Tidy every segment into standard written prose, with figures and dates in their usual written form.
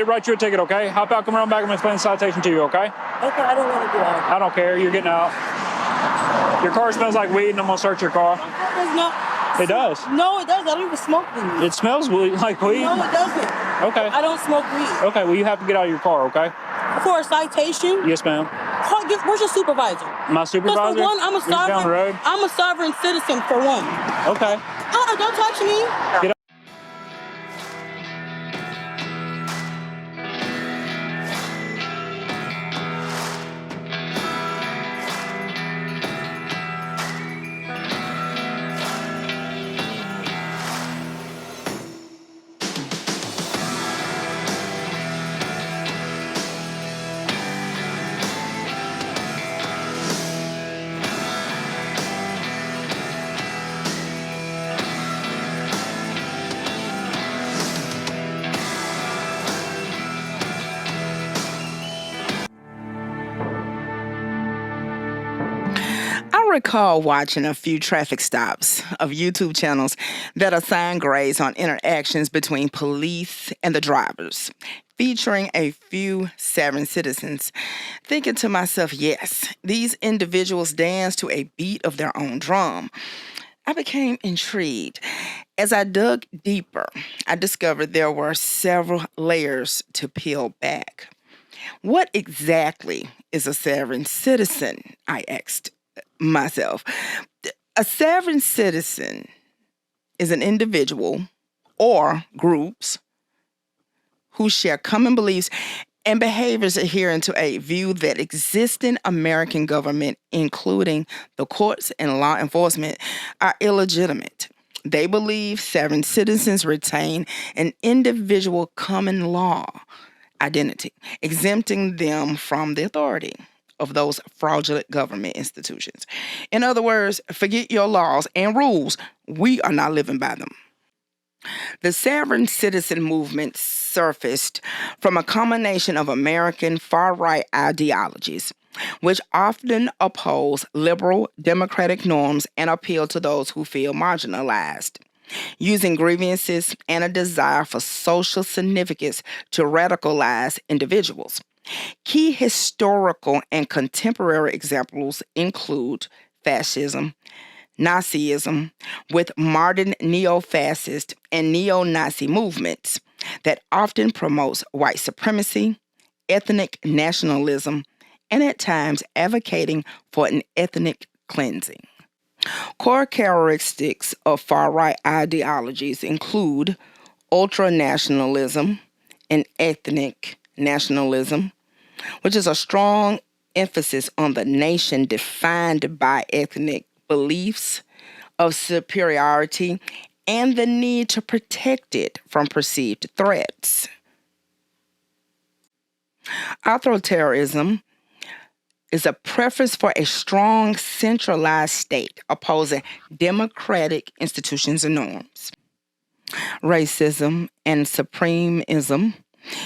They write you a ticket, okay? Hop out, come around back, I'm gonna explain the citation to you, okay? Okay, I don't want to get out. I don't care, you're getting out. Your car smells like weed and I'm gonna search your car. My car does not. It does. No, it doesn't. I don't even smoke weed. It smells like weed? No, it doesn't. Okay. I don't smoke weed. Okay, well you have to get out of your car, okay? For a citation? Yes, ma'am. Where's your supervisor? My supervisor? For one, I'm a He's down the road. I'm a sovereign citizen for one. Okay. Don't touch me. Get I recall watching a few traffic stops of YouTube channels that assign grades on interactions between police and the drivers, featuring a few sovereign citizens, thinking to myself, yes, these individuals dance to a beat of their own drum. I became intrigued. As I dug deeper, I discovered there were several layers to peel back. What exactly is a sovereign citizen? I asked myself. A sovereign citizen is an individual or groups who share common beliefs and behaviors adhering to a view that existing American government, including the courts and law enforcement, are illegitimate. They believe sovereign citizens retain an individual common law identity, exempting them from the authority of those fraudulent government institutions. In other words, forget your laws and rules. We are not living by them. The sovereign citizen movement surfaced from a combination of American far-right ideologies, which often oppose liberal democratic norms and appeal to those who feel marginalized, using grievances and a desire for social significance to radicalize individuals. Key historical and contemporary examples include fascism, Nazism, with modern neo-fascist and neo-Nazi movements that often promotes white supremacy, ethnic nationalism, and at times advocating for an ethnic cleansing. Core characteristics of far-right ideologies include ultranationalism and ethnic nationalism, which is a strong emphasis on the nation defined by ethnic beliefs of superiority and the need to protect it from perceived threats. Authoritarianism is a preference for a strong centralized state opposing democratic institutions and norms. Racism and supremism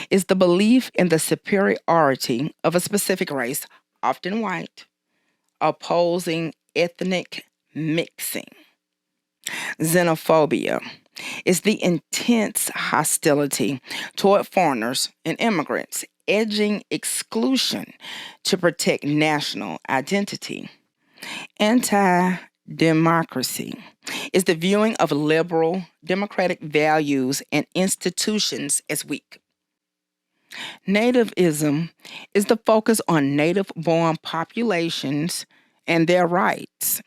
is the belief in the superiority of a specific race, often white, opposing ethnic mixing. Xenophobia is the intense hostility toward foreigners and immigrants, edging exclusion to protect national identity. Anti-democracy is the viewing of liberal democratic values and institutions as weak. Nativism is the focus on native-born populations and their rights.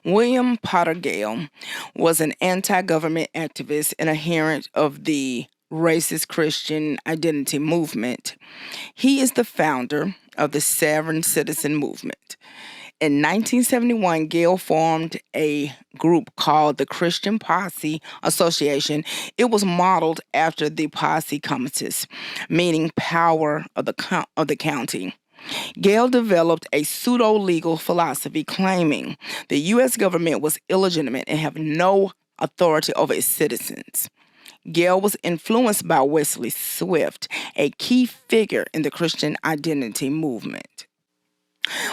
William Potter Gale was an anti-government activist and adherent of the racist Christian identity movement. He is the founder of the sovereign citizen movement. In 1971, Gale formed a group called the Christian Posse Association. It was modeled after the Posse Comitatus, meaning power of the county. Gale developed a pseudo-legal philosophy claiming the U.S. government was illegitimate and have no authority over its citizens. Gale was influenced by Wesley Swift, a key figure in the Christian identity movement.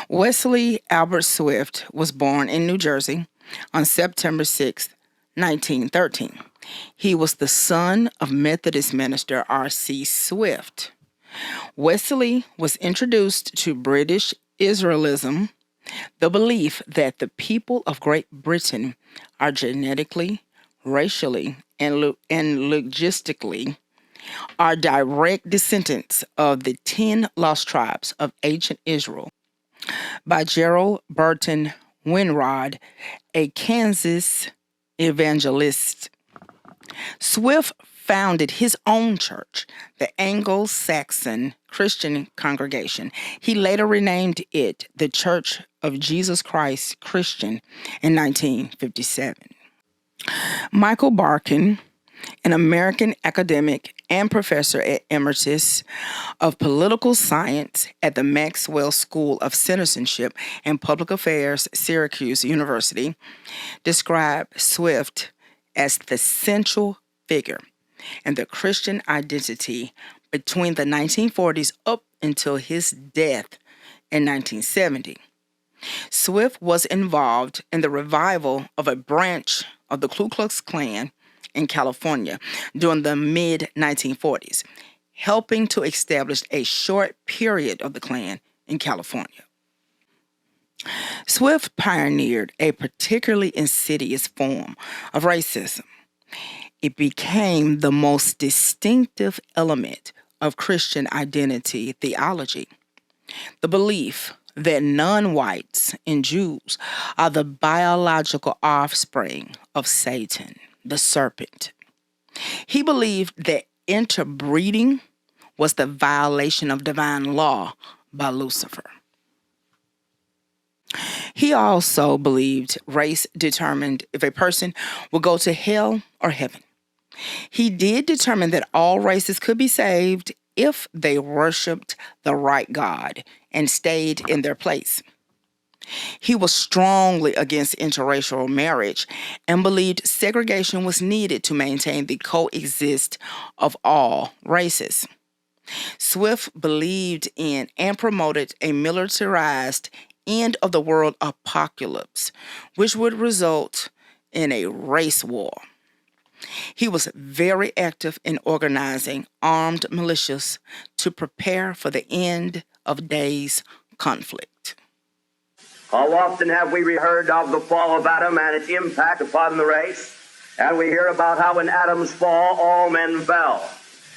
Wesley Albert Swift was born in New Jersey on September 6, 1913. He was the son of Methodist minister R.C. Swift. Wesley was introduced to British Israelism, the belief that the people of Great Britain are genetically, racially, and logistically are direct descendants of the 10 lost tribes of ancient Israel by Gerald Burton Winrod, a Kansas evangelist. Swift founded his own church, the Anglo-Saxon Christian Congregation. He later renamed it the Church of Jesus Christ Christian in 1957. Michael Barkin, an American academic and professor at Emeritus of Political Science at the Maxwell School of Citizenship and Public Affairs, Syracuse University, described Swift as the central figure in the Christian identity between the 1940s up until his death in 1970. Swift was involved in the revival of a branch of the Ku Klux Klan in California during the mid-1940s, helping to establish a short period of the Klan in California. Swift pioneered a particularly insidious form of racism. It became the most distinctive element of Christian identity theology, the belief that non-whites and Jews are the biological offspring of Satan, the serpent. He believed that interbreeding was the violation of divine law by Lucifer. He also believed race determined if a person would go to hell or heaven. He did determine that all races could be saved if they worshiped the right God and stayed in their place. He was strongly against interracial marriage and believed segregation was needed to maintain the coexist of all races. Swift believed in and promoted a militarized end of the world apocalypse, which would result in a race war. He was very active in organizing armed militias to prepare for the end of days conflict. How often have we heard of the fall of Adam and its impact upon the race? And we hear about how in Adam's fall all men fell.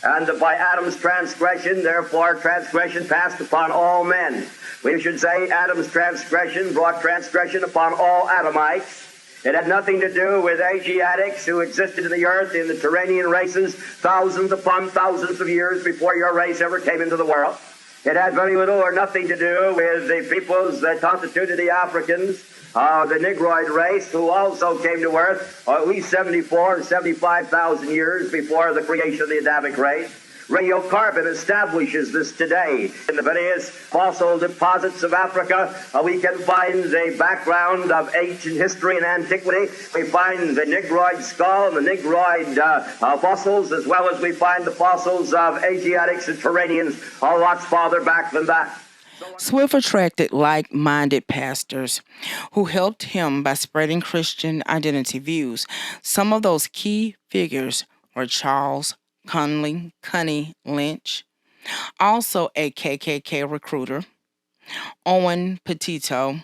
And by Adam's transgression, therefore, transgression passed upon all men. We should say Adam's transgression brought transgression upon all Adamites. It had nothing to do with Asiatics who existed in the earth in the Turanian races thousands upon thousands of years before your race ever came into the world. It had very little or nothing to do with the peoples that constituted the Africans, the Negroid race, who also came to earth at least 74 and 75,000 years before the creation of the Adamic race. Radiocarbon establishes this today. In the various fossil deposits of Africa, we can find the background of ancient history and antiquity. We find the Negroid skull and the Negroid fossils, as well as we find the fossils of Asiatics and Turanians a lot farther back than that. Swift attracted like-minded pastors who helped him by spreading Christian identity views. Some of those key figures were Charles Cunny Lynch, also a KKK recruiter, Owen Petito,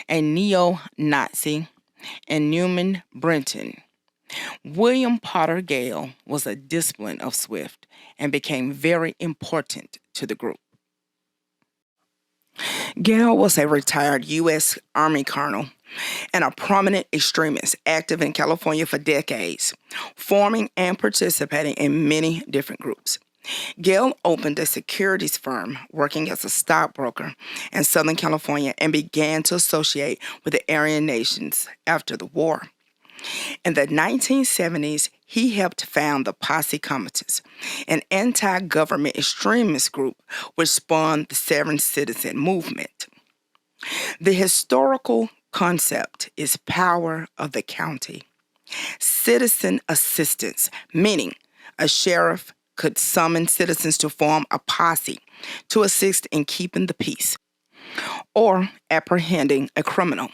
a neo-Nazi, and Newman Brenton. William Potter Gale was a disciple of Swift and became very important to the group. Gale was a retired U.S. Army colonel and a prominent extremist active in California for decades, forming and participating in many different groups. Gale opened a securities firm working as a stockbroker in Southern California and began to associate with the Aryan nations after the war. In the 1970s, he helped found the Posse Comitatus, an anti-government extremist group which spawned the Sovereign Citizen movement. The historical concept is power of the county. Citizen assistance, meaning a sheriff could summon citizens to form a posse to assist in keeping the peace or apprehending a criminal.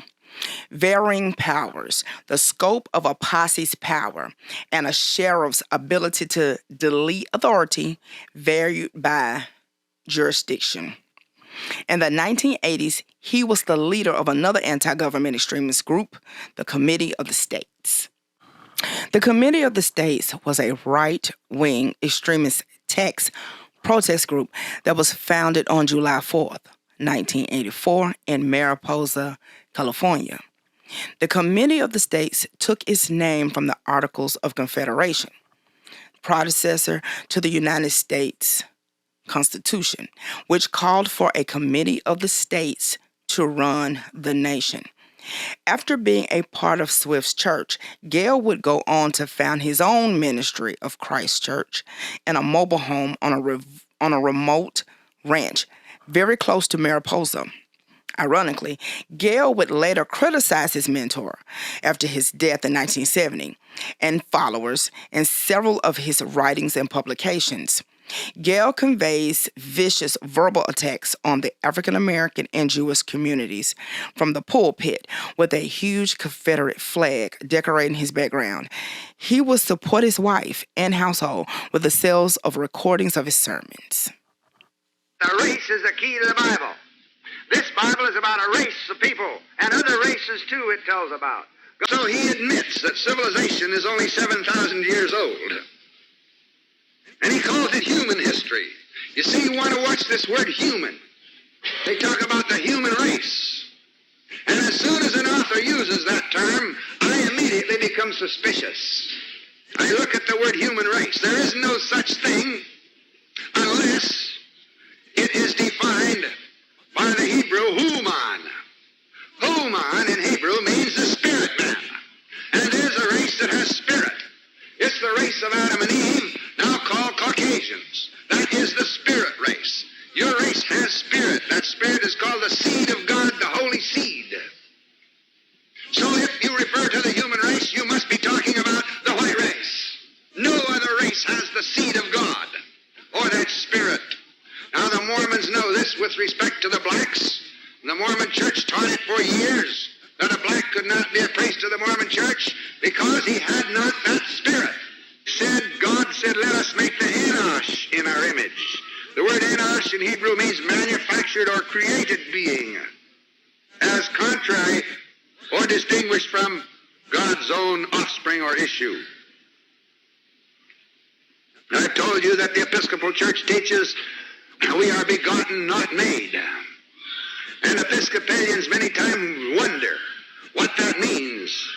Varying powers, the scope of a posse's power, and a sheriff's ability to delete authority varied by jurisdiction. In the 1980s, he was the leader of another anti-government extremist group, the Committee of the States. The Committee of the States was a right-wing extremist protest group that was founded on July 4th, 1984 in Mariposa, California. The Committee of the States took its name from the Articles of Confederation, predecessor to the United States Constitution, which called for a Committee of the States to run the nation. After being a part of Swift's church, Gale would go on to found his own ministry of Christ Church in a mobile home on a remote ranch very close to Mariposa. Ironically, Gale would later criticize his mentor after his death in 1970 and followers in several of his writings and publications. Gale conveys vicious verbal attacks on the African American and Jewish communities from the pulpit with a huge Confederate flag decorating his background. He would support his wife and household with the sales of recordings of his sermons. The race is the key to the Bible. This Bible is about a race of people, and other races too it tells about. So he admits that civilization is only 7,000 years old. And he calls it human history. You see, you want to watch this word human. They talk about the human race. And as soon as an author uses that term, I immediately become suspicious. I look at the word human race. There is no such thing unless it is defined by the Hebrew human. Human in Hebrew means the spirit man. And there's a race that has spirit. It's the race of Adam and Eve, now called Caucasians. That is the spirit race. Your race has spirit. That spirit is called the seed of God, the holy seed. So if you refer to the human race, you must be talking about the white race. No other race has the seed of God or that spirit. Now the Mormons know this with respect to the blacks. The Mormon church taught it for years, that a black could not be a priest of the Mormon church because he had not that spirit. God said, let us make the Enosh in our image. The word Enosh in Hebrew means manufactured or created being, as contrary or distinguished from God's own offspring or issue. I've told you that the Episcopal Church teaches we are begotten, not made. And Episcopalians many times wonder what that means.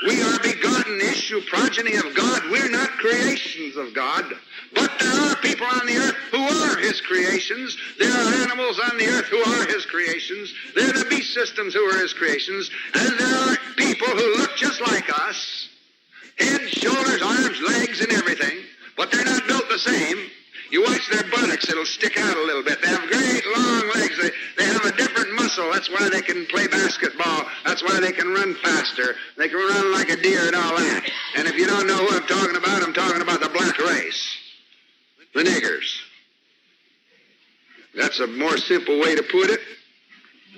We are begotten, issue, progeny of God. We're not creations of God. But there are people on the earth who are his creations. There are animals on the earth who are his creations. There are the beast systems who are his creations. And there are people who look just like us. Head, shoulders, arms, legs, and everything. But they're not built the same. You watch their buttocks, it'll stick out a little bit. They have great long legs. They have a different muscle. That's why they can play basketball. That's why they can run faster. They can run like a deer and all that. And if you don't know who I'm talking about the black race. The niggers. That's a more simple way to put it.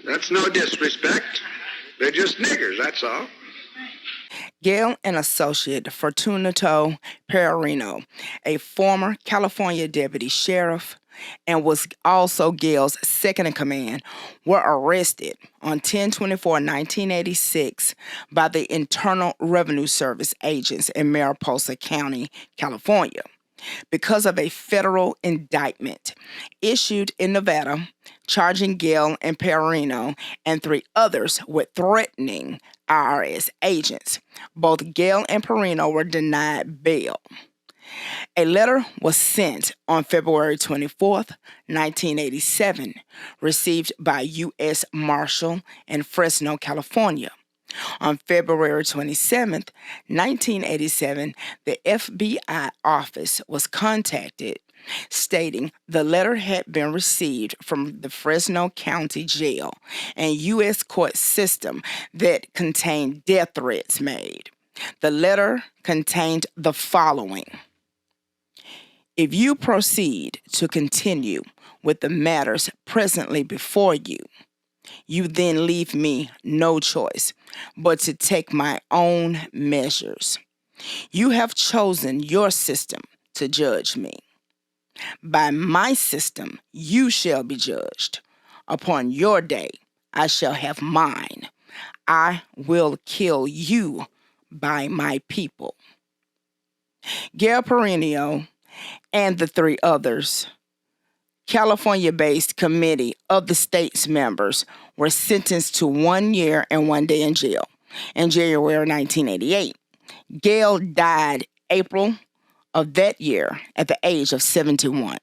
That's no disrespect. They're just niggers, that's all. Gale and associate Fortunato Perarino, a former California deputy sheriff and was also Gale's second in command, were arrested on 10/24/1986 by the Internal Revenue Service agents in Mariposa County, California, because of a federal indictment issued in Nevada charging Gale and Perarino and 3 others with threatening IRS agents. Both Gale and Perarino were denied bail. A letter was sent on February 24th, 1987, received by U.S. Marshal in Fresno, California. On February 27th, 1987, the FBI office was contacted stating the letter had been received from the Fresno County Jail and U.S. court system that contained death threats made. The letter contained the following: if you proceed to continue with the matters presently before you, You then leave me no choice but to take my own measures. You have chosen your system to judge me. By my system you shall be judged. Upon your day I shall have mine. I will kill you by my people. Gale Perennial and the three others, California-based committee of the state's members, were sentenced to 1 year and 1 day in jail in January 1988. Gale died April of that year at the age of 71.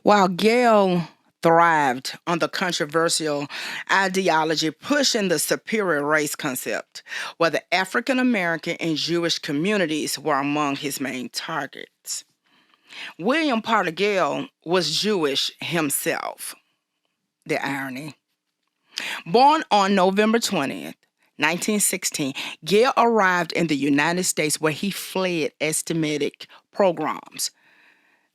While Gale thrived on the controversial ideology pushing the superior race concept, where the African American and Jewish communities were among his main targets. William Porter Gale was Jewish himself. The irony. Born on November 20th, 1916, Gale arrived in the United States where he fled extremistic pogroms.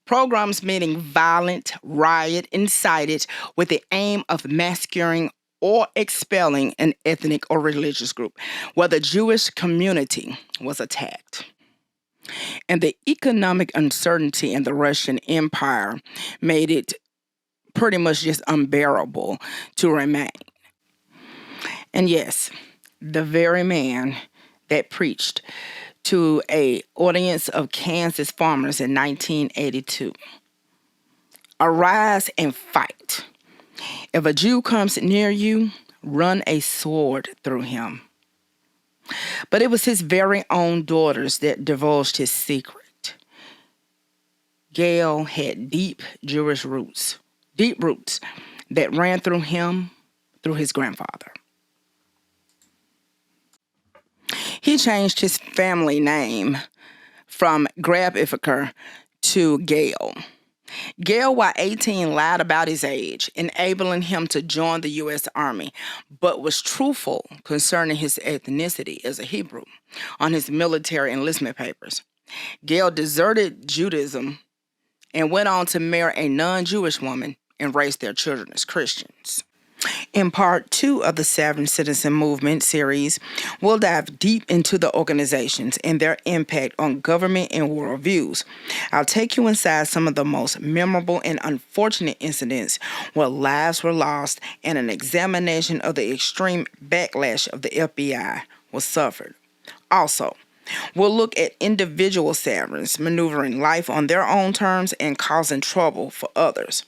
Pogroms meaning violent riot incited with the aim of massacring or expelling an ethnic or religious group where the Jewish community was attacked. And the economic uncertainty in the Russian Empire made it pretty much just unbearable to remain. And yes, the very man that preached to an audience of Kansas farmers in 1982. Arise and fight. If a Jew comes near you, run a sword through him. But it was his very own daughters that divulged his secret. Gale had deep Jewish roots that ran through him, through his grandfather. He changed his family name from Grabifiker to Gale. Gale, while 18, lied about his age, enabling him to join the U.S. Army, but was truthful concerning his ethnicity as a Hebrew on his military enlistment papers. Gale deserted Judaism and went on to marry a non-Jewish woman and raise their children as Christians. In part 2 of the Sovereign Citizen Movement series, we'll dive deep into the organizations and their impact on government and worldviews. I'll take you inside some of the most memorable and unfortunate incidents where lives were lost and an examination of the extreme backlash of the FBI was suffered. Also, we'll look at individual sovereigns maneuvering life on their own terms and causing trouble for others.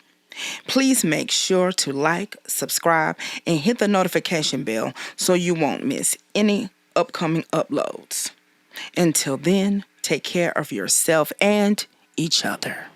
Please make sure to like, subscribe, and hit the notification bell so you won't miss any upcoming uploads. Until then, take care of yourself and each other.